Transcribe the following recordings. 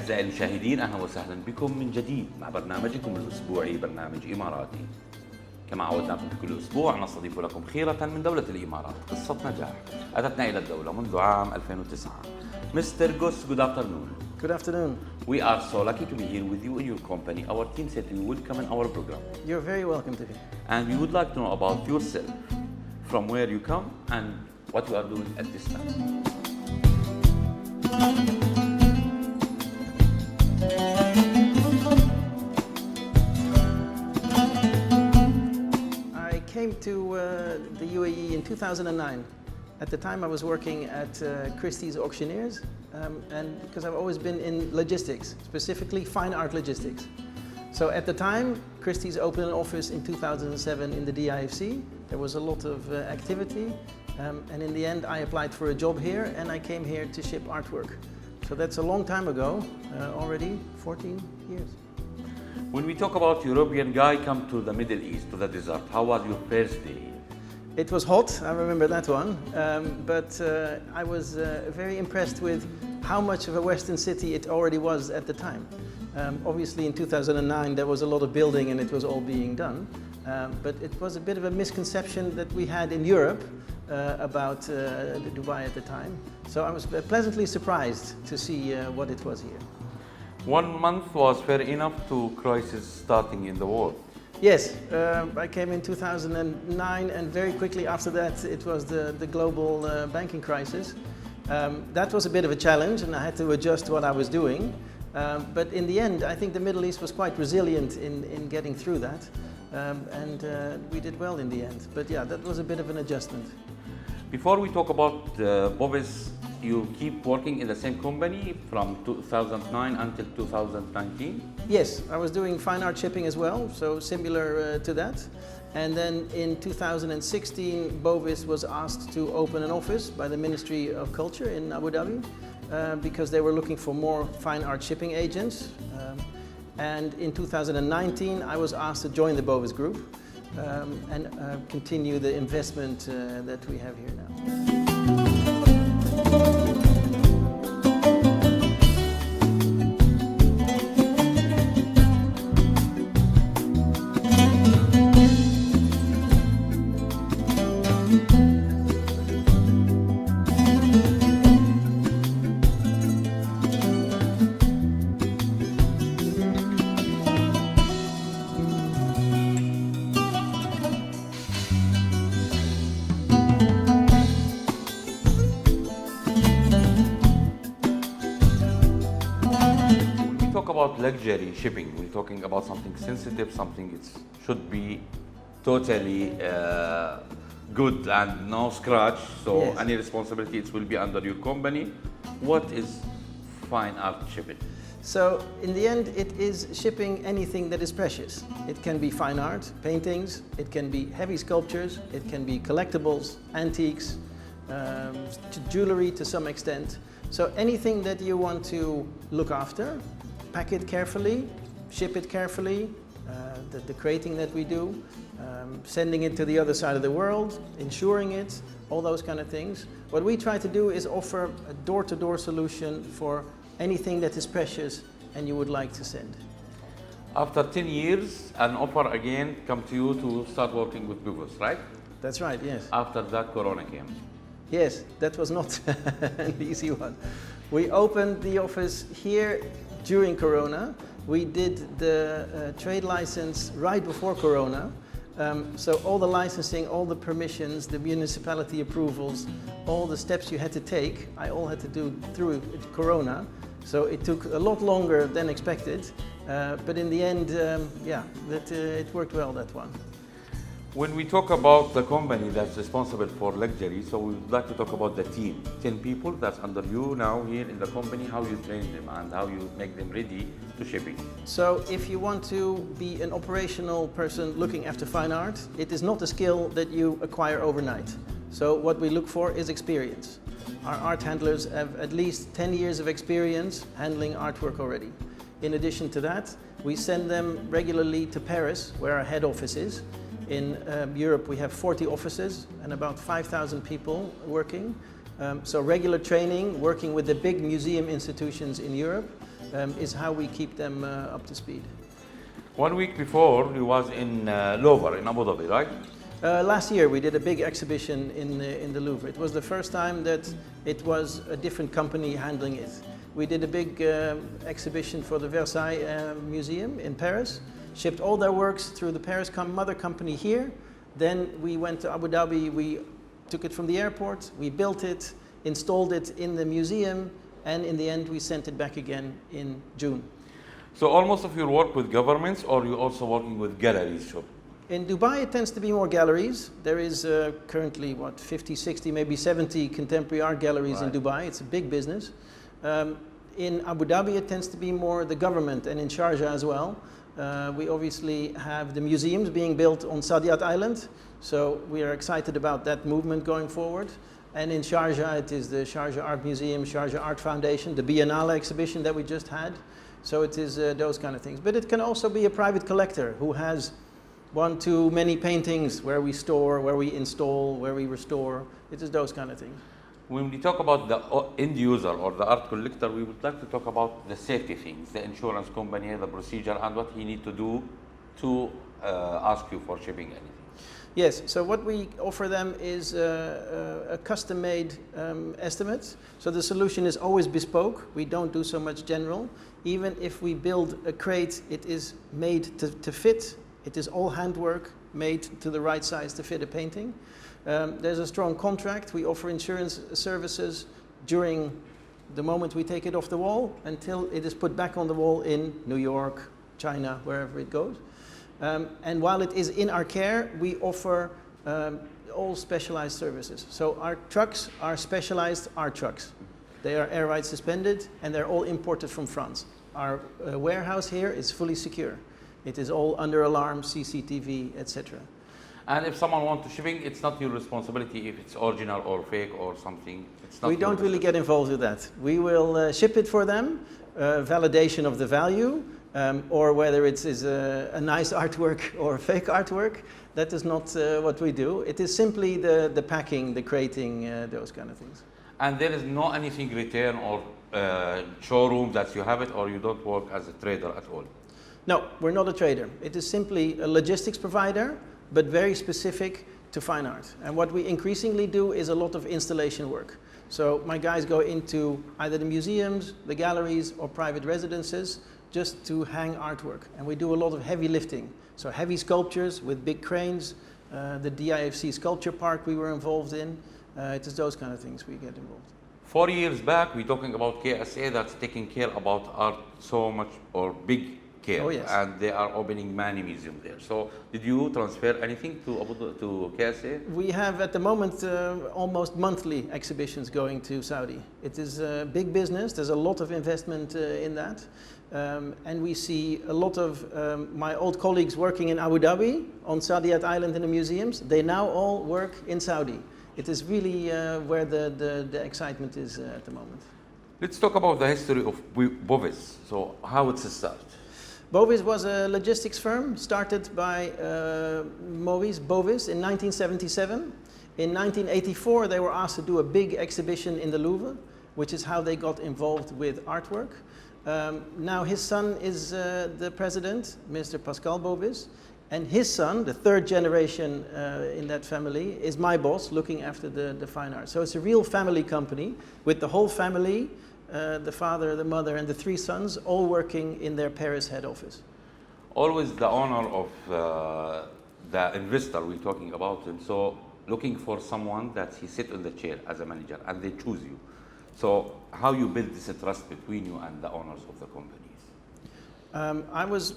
أعزائي المشاهدين، أهلا وسهلا بكم من جديد مع برنامجكم الأسبوعي برنامج إماراتي. كما عودناكم في كل أسبوع نستضيف لكم خيرة من دولة الإمارات قصة نجاح أتتنا إلى الدولة منذ عام 2009. Mr. Gus, good afternoon. Good afternoon. We are so lucky to be here with you in your company. Our team said you will come in our program. You're very welcome to be. And we would like to know about yourself, from where you come and what you are doing at this time. I came to the UAE in 2009. At the time I was working at Christie's Auctioneers, and because I've always been in logistics, specifically fine art logistics. So at the time, Christie's opened an office in 2007 in the DIFC. There was a lot of activity, and in the end I applied for a job here and I came here to ship artwork. So that's a long time ago, already 14 years. When we talk about European guy come to the Middle East, to the desert, how was your first day? It was hot, I remember that one, but I was very impressed with how much of a Western city it already was at the time. Obviously in 2009 there was a lot of building and it was all being done, but it was a bit of a misconception that we had in Europe about Dubai at the time. So I was pleasantly surprised to see what it was here. 1 month was fair enough to crisis starting in the world. Yes, I came in 2009 and very quickly after that it was the global banking crisis. That was a bit of a challenge and I had to adjust what I was doing. But in the end I think the Middle East was quite resilient in getting through that. And we did well in the end. But yeah, that was a bit of an adjustment. Before we talk about Bovis, you keep working in the same company from 2009 until 2019? Yes, I was doing fine art shipping as well, so similar to that. And then in 2016, Bovis was asked to open an office by the Ministry of Culture in Abu Dhabi because they were looking for more fine art shipping agents. And in 2019, I was asked to join the Bovis group and continue the investment that we have here now. About luxury shipping, we're talking about something sensitive, something it should be totally good and no scratch, so yes. Any responsibility it will be under your company. What is fine art shipping? So in the end it is shipping anything that is precious. It can be fine art, paintings, it can be heavy sculptures, it can be collectibles, antiques, jewelry to some extent. So anything that you want to look after, pack it carefully, ship it carefully, the crating that we do, sending it to the other side of the world, insuring it, all those kind of things. What we try to do is offer a door-to-door solution for anything that is precious and you would like to send. After 10 years, an offer again come to you to start working with Bovis, right? That's right, yes. After that, Corona came. Yes, that was not an easy one. We opened the office here during Corona. We did the trade license right before Corona. So all the licensing, all the permissions, the municipality approvals, all the steps you had to take, I all had to do through Corona. So it took a lot longer than expected. But in the end, yeah, it worked well, that one. When we talk about the company that's responsible for luxury, so we would like to talk about the team. 10 people that's under you now here in the company, how you train them and how you make them ready to shipping. So if you want to be an operational person looking after fine art, it is not a skill that you acquire overnight. So what we look for is experience. Our art handlers have at least 10 years of experience handling artwork already. In addition to that, we send them regularly to Paris, where our head office is. In Europe, we have 40 offices and about 5,000 people working. So regular training, working with the big museum institutions in Europe, is how we keep them up to speed. 1 week before, you was in Louvre in Abu Dhabi, right? Last year we did a big exhibition in the Louvre. It was the first time that it was a different company handling it. We did a big exhibition for the Versailles Museum in Paris, shipped all their works through the Paris mother company here. Then we went to Abu Dhabi, we took it from the airport, we built it, installed it in the museum, and in the end we sent it back again in June. So almost of your work with governments, or you also working with galleries? Sure. In Dubai it tends to be more galleries. There is currently, 50, 60, maybe 70 contemporary art galleries in Dubai. It's a big business. In Abu Dhabi it tends to be more the government, and in Sharjah as well. We obviously have the museums being built on Saadiyat Island, so we are excited about that movement going forward. And in Sharjah it is the Sharjah Art Museum, Sharjah Art Foundation, the Biennale exhibition that we just had. So it is those kind of things. But it can also be a private collector who has one too many paintings where we store, where we install, where we restore. It is those kind of things. When we talk about the end user or the art collector, we would like to talk about the safety things, the insurance company, the procedure, and what he need to do to ask you for shipping anything. Yes, so what we offer them is a custom-made estimate. So the solution is always bespoke. We don't do so much general. Even if we build a crate, it is made to fit. It is all handwork, made to the right size to fit a painting. There's a strong contract. We offer insurance services during the moment we take it off the wall until it is put back on the wall in New York, China, wherever it goes. And while it is in our care, we offer all specialized services. So our trucks are specialized art trucks. They are air ride suspended and they're all imported from France. Our warehouse here is fully secure. It is all under alarm, CCTV, etc. And if someone wants to shipping, it's not your responsibility if it's original or fake or something. It's not. We don't really get involved with that. We will ship it for them, validation of the value, or whether it is a nice artwork or a fake artwork. That is not what we do. It is simply the packing, the crating, those kind of things. And there is no anything return or showroom that you have it, or you don't work as a trader at all? No, we're not a trader. It is simply a logistics provider, but very specific to fine art. And what we increasingly do is a lot of installation work. So my guys go into either the museums, the galleries, or private residences just to hang artwork. And we do a lot of heavy lifting. So heavy sculptures with big cranes, the DIFC sculpture park we were involved in. It is those kind of things we get involved. 4 years back, we're talking about KSA that's taking care about art so much, or big care. Oh, yes. And they are opening many museums there. So did you transfer anything to KSA? We have at the moment almost monthly exhibitions going to Saudi. It is a big business. There's a lot of investment in that. And we see a lot of my old colleagues working in Abu Dhabi on Saadiyat Island in the museums. They now all work in Saudi. It is really where the excitement is at the moment. Let's talk about the history of Bovis. So how it's started? Bovis was a logistics firm started by Maurice Bovis in 1977. In 1984, they were asked to do a big exhibition in the Louvre, which is how they got involved with artwork. Now his son is the president, Mr. Pascal Bovis, and his son, the third generation in that family, is my boss looking after the fine art. So it's a real family company with the whole family, the father, the mother, and the 3 sons, all working in their Paris head office. Always the owner of the investor we're talking about him. So looking for someone that he sit in the chair as a manager and they choose you. So how you build this trust between you and the owners of the companies? I was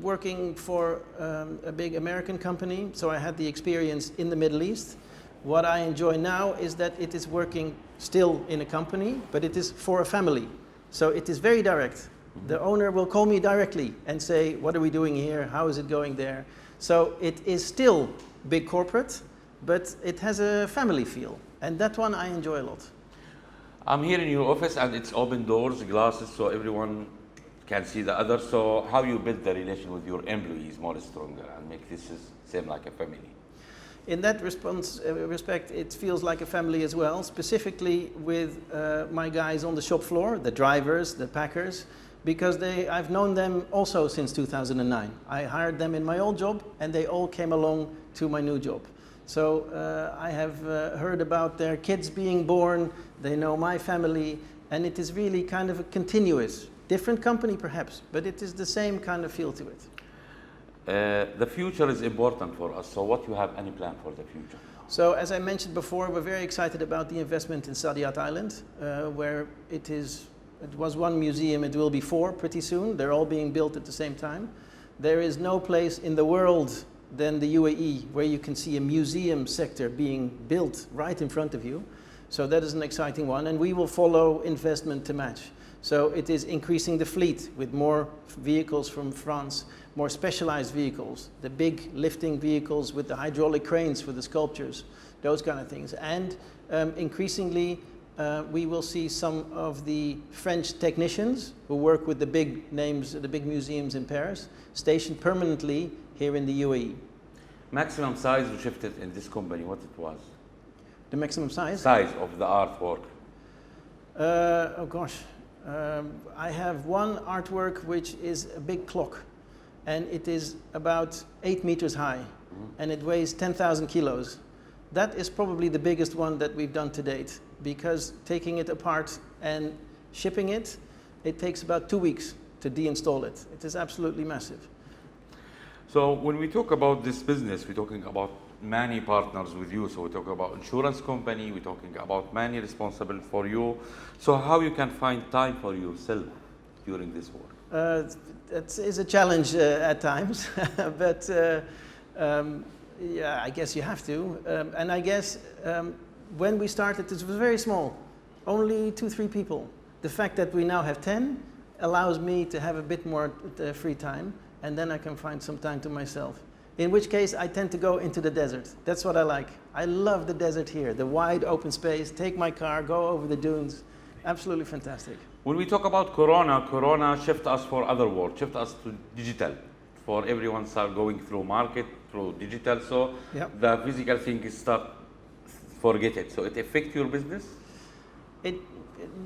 working for a big American company, so I had the experience in the Middle East. What I enjoy now is that it is working still in a company, but it is for a family. So it is very direct. Mm-hmm. The owner will call me directly and say, what are we doing here? How is it going there? So it is still big corporate, but it has a family feel. And that one I enjoy a lot. I'm here in your office and it's open doors, glasses, so everyone can see the other. So how you build the relation with your employees more stronger and make this seem like a family? in that respect, it feels like a family as well, specifically with my guys on the shop floor, the drivers, the packers, because I've known them also since 2009. I hired them in my old job and they all came along to my new job. So I have heard about their kids being born, they know my family, and it is really kind of a continuous, different company perhaps, but it is the same kind of feel to it. The future is important for us, so what you have any plan for the future? So as I mentioned before, we're very excited about the investment in Saadiyat Island, where it was one museum, it will be 4 pretty soon. They're all being built at the same time. There is no place in the world than the UAE where you can see a museum sector being built right in front of you. So that is an exciting one, and we will follow investment to match. So it is increasing the fleet with more vehicles from France, more specialized vehicles, the big lifting vehicles with the hydraulic cranes for the sculptures, those kind of things. And increasingly, we will see some of the French technicians who work with the big names, the big museums in Paris, stationed permanently here in the UAE. Maximum size you shifted in this company, what it was? The maximum size? Size of the artwork. Oh gosh. I have one artwork which is a big clock, and it is about 8 meters high, and it weighs 10,000 kilos. That is probably the biggest one that we've done to date, because taking it apart and shipping it, it takes about 2 weeks to deinstall it. It is absolutely massive. So when we talk about this business, we're talking about many partners with you. So we talk about insurance company, we're talking about many responsible for you. So how you can find time for yourself during this work? It is a challenge at times, but yeah, I guess you have to. And I guess when we started, it was very small, only 2-3 people. The fact that we now have 10 allows me to have a bit more free time, and then I can find some time to myself. In which case, I tend to go into the desert. That's what I like. I love the desert here, the wide open space, take my car, go over the dunes. Absolutely fantastic. When we talk about Corona shift us for other world, shift us to digital. For everyone start going through market, through digital, so yep. The physical thing is start, forget it. So it affect your business?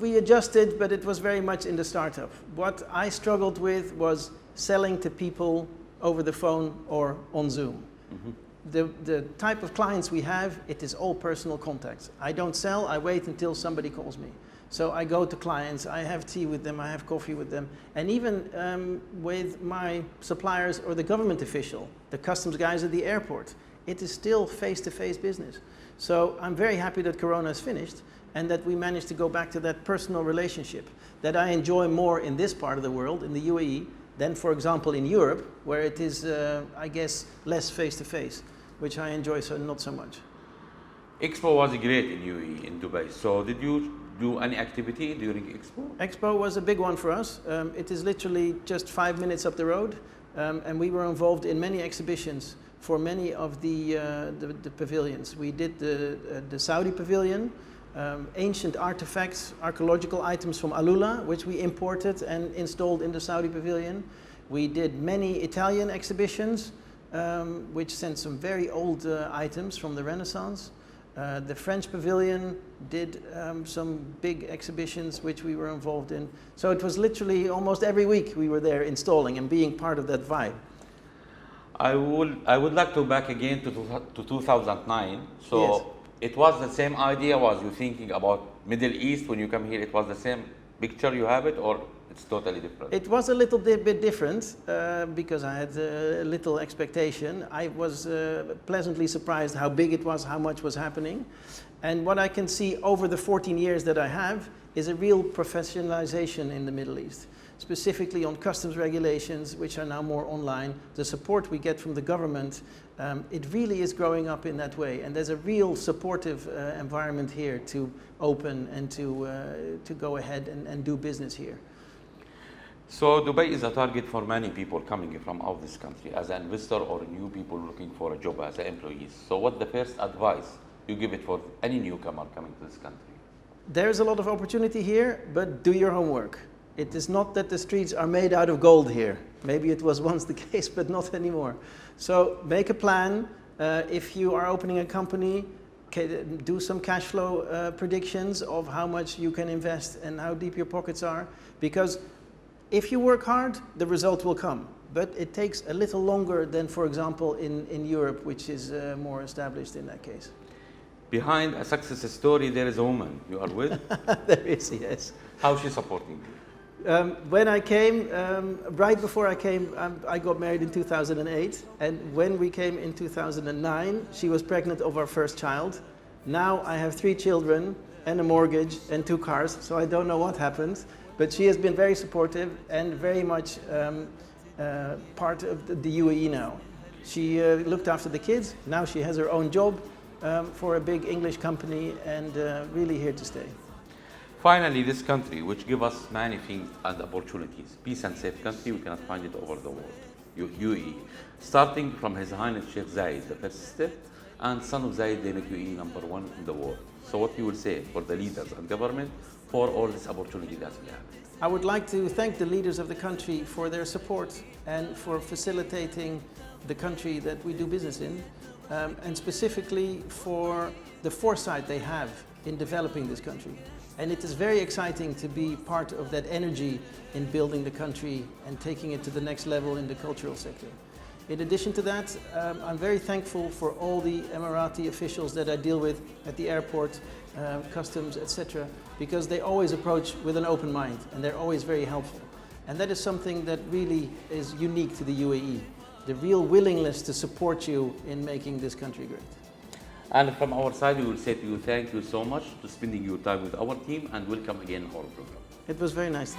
We adjusted, but it was very much in the startup. What I struggled with was selling to people over the phone or on Zoom. Mm-hmm. The type of clients we have, it is all personal contacts. I don't sell, I wait until somebody calls me. So I go to clients, I have tea with them, I have coffee with them, and even with my suppliers or the government official, the customs guys at the airport, it is still face-to-face business. So I'm very happy that Corona is finished and that we managed to go back to that personal relationship that I enjoy more in this part of the world, in the UAE, than, for example, in Europe, where it is, I guess, less face-to-face, which I enjoy not so much. Expo was great in UAE, in Dubai. So did you do any activity during Expo? Expo was a big one for us. It is literally just 5 minutes up the road, and we were involved in many exhibitions for many of the pavilions. We did the Saudi pavilion, ancient artifacts, archaeological items from Alula, which we imported and installed in the Saudi pavilion. We did many Italian exhibitions, which sent some very old items from the Renaissance. The French pavilion did some big exhibitions which we were involved in. So it was literally almost every week we were there installing and being part of that vibe. I would like to back again to 2009. So yes. It was the same idea, was you thinking about Middle East when you come here, it was the same picture you have it, or it's totally different? It was a little bit different because I had a little expectation. I was pleasantly surprised how big it was, how much was happening. And what I can see over the 14 years that I have is a real professionalization in the Middle East, specifically on customs regulations, which are now more online. The support we get from the government, it really is growing up in that way. And there's a real supportive environment here to open and to go ahead and do business here. So Dubai is a target for many people coming from out of this country as an investor or new people looking for a job as employees. So what's the first advice you give it for any newcomer coming to this country? There's a lot of opportunity here, but do your homework. It is not that the streets are made out of gold here. Maybe it was once the case, but not anymore. So make a plan, If you are opening a company, do some cash flow predictions of how much you can invest and how deep your pockets are. Because if you work hard, the result will come. But it takes a little longer than, for example, in Europe, which is more established in that case. Behind a success story, there is a woman you are with. There is, yes. How is she supporting you? When I came, right before I came, I got married in 2008. And when we came in 2009, she was pregnant of our first child. Now I have 3 children and a mortgage and 2 cars, so I don't know what happened. But she has been very supportive and very much part of the UAE now. She looked after the kids. Now she has her own job for a big English company and really here to stay. Finally, this country, which gives us many things and opportunities, peace and safe country, we cannot find it over the world. UAE, starting from His Highness Sheikh Zayed, the first step, and son of Zayed, they make UAE #1 in the world. So what you will say for the leaders and government for all this opportunity that we have? I would like to thank the leaders of the country for their support and for facilitating the country that we do business in, and specifically for the foresight they have in developing this country. And it is very exciting to be part of that energy in building the country and taking it to the next level in the cultural sector. In addition to that, I'm very thankful for all the Emirati officials that I deal with at the airport, customs, etc., because they always approach with an open mind and they're always very helpful. And that is something that really is unique to the UAE, the real willingness to support you in making this country great. And from our side, we will say to you, thank you so much for spending your time with our team and welcome again in our program. It was very nice.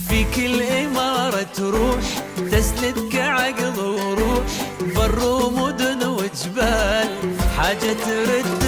في كل إمارة تروح تسندك عقل وروح بر ومدن وجبال حاجة ترد